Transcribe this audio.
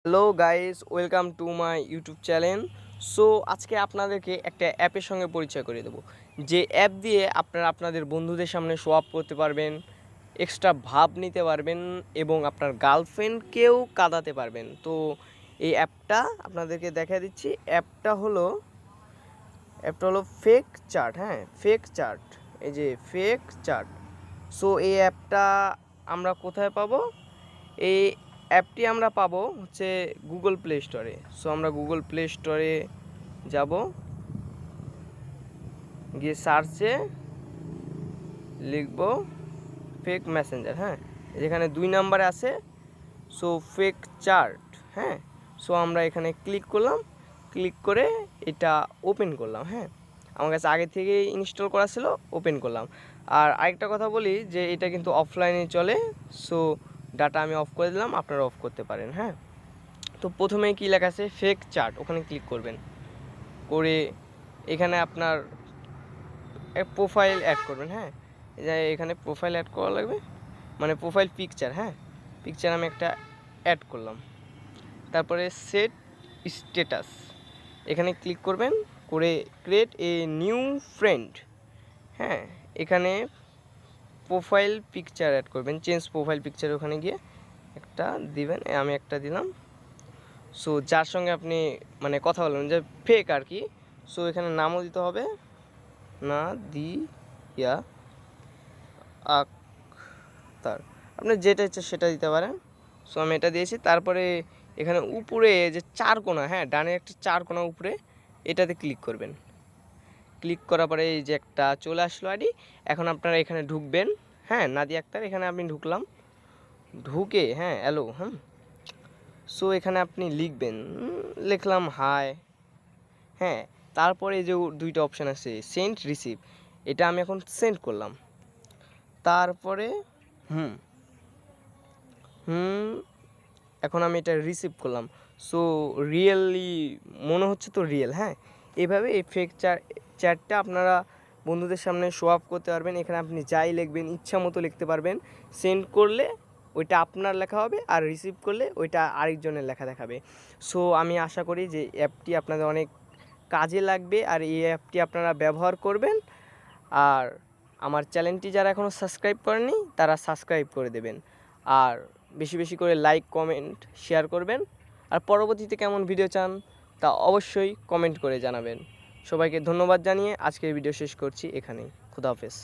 Hello guys, welcome to my YouTube channel. So আজকে আপনাদেরকে একটা অ্যাপের সঙ্গে পরিচয় করে দেবো, যে অ্যাপ দিয়ে আপনারা আপনাদের বন্ধুদের সামনে শো আপ করতে পারবেন, এক্সট্রা ভাব নিতে পারবেন এবং আপনার গার্লফ্রেন্ডকেও কাঁদাতে পারবেন। তো এই অ্যাপটা আপনাদেরকে দেখা দিচ্ছি। অ্যাপটা হলো ফেক চার্ট। হ্যাঁ, ফেক চার্ট। এই যে ফেক চার্ট। সো এই অ্যাপটা আমরা কোথায় পাবো? এই অ্যাপটি আমরা পাবো হচ্ছে গুগল প্লে স্টোরে। সো আমরা গুগল প্লে স্টোরে যাব, গিয়ে সার্চে লিখব ফেক মেসেঞ্জার। হ্যাঁ, যেখানে 2 নাম্বারে আছে সো ফেক চার্ট। হ্যাঁ, সো আমরা এখানে ক্লিক করলাম, ক্লিক করে এটা ওপেন করলাম। হ্যাঁ, আমার কাছে আগে থেকেই ইনস্টল করা ছিল, ওপেন করলাম। আর আরেকটা কথা বলি যে এটা কিন্তু অফলাইনে চলে। সো ডাটা আমি অফ করে দিলাম, আপনারা অফ করতে পারেন। হ্যাঁ, তো প্রথমে কি লেখা আছে ফেক চার্ট, ওখানে ক্লিক করবেন, করে এখানে আপনার প্রোফাইল অ্যাড করবেন। হ্যাঁ, এখানে প্রোফাইল অ্যাড করা লাগবে, মানে প্রোফাইল পিকচার। হ্যাঁ, পিকচার আমি একটা অ্যাড করলাম। তারপরে সেট স্ট্যাটাস, এখানে ক্লিক করবেন, করে ক্রিয়েট এ নিউ ফ্রেন্ড। হ্যাঁ, এখানে প্রোফাইল পিকচার অ্যাড করবেন, চেঞ্জ প্রোফাইল পিকচার, ওখানে গিয়ে একটা দিবেন। আমি একটা দিলাম। সো যার সঙ্গে আপনি মানে কথা বলবেন, যে ফেক আর কি। সো এখানে নামও দিতে হবে, না দিয়া আক্তার, আপনি যেটা ইচ্ছে সেটা দিতে পারেন। সো আমি এটা দিয়েছি। তারপরে এখানে উপরে যে 4 কোণা, হ্যাঁ ডানে একটা 4 কোণা উপরে, এটাতে ক্লিক করবেন। ক্লিক করার পরে এই যে একটা চলে আসলো আইডি। এখন আপনারা এখানে ঢুকবেন। হ্যাঁ, নাদিয়া আক্তার, এখানে আমি ঢুকলাম। ঢুকে হ্যাঁ হ্যালো, সো এখানে আপনি লিখবেন, লিখলাম হাই। হ্যাঁ, তারপরে যে 2টা অপশান আছে সেন্ড রিসিভ, এটা আমি এখন সেন্ড করলাম। তারপরে হুম হুম এখন আমি এটা রিসিভ করলাম। সো রিয়েলি মনে হচ্ছে তো রিয়েল। হ্যাঁ, এইভাবে এই ফেক চ্যাটটা আপনারা বন্ধুদের সামনে শো আপ করতে পারবেন। এখানে আপনি যাই লিখবেন ইচ্ছা মতো লিখতে পারবেন। সেন্ড করলে ওইটা আপনার লেখা হবে, আর রিসিভ করলে ওইটা আরেকজনের লেখা দেখাবে। সো আমি আশা করি যে অ্যাপটি আপনাদের অনেক কাজে লাগবে, আর এই অ্যাপটি আপনারা ব্যবহার করবেন। আর আমার চ্যানেলটি যারা এখনও সাবস্ক্রাইব করেনি তারা সাবস্ক্রাইব করে দেবেন, আর বেশি বেশি করে লাইক কমেন্ট শেয়ার করবেন। আর পরবর্তীতে কেমন ভিডিও চান তা অবশ্যই কমেন্ট করে জানাবেন। সবাইকে ধন্যবাদ জানিয়ে আজকের ভিডিও শেষ করছি এখানেই। খুদা হাফেজ।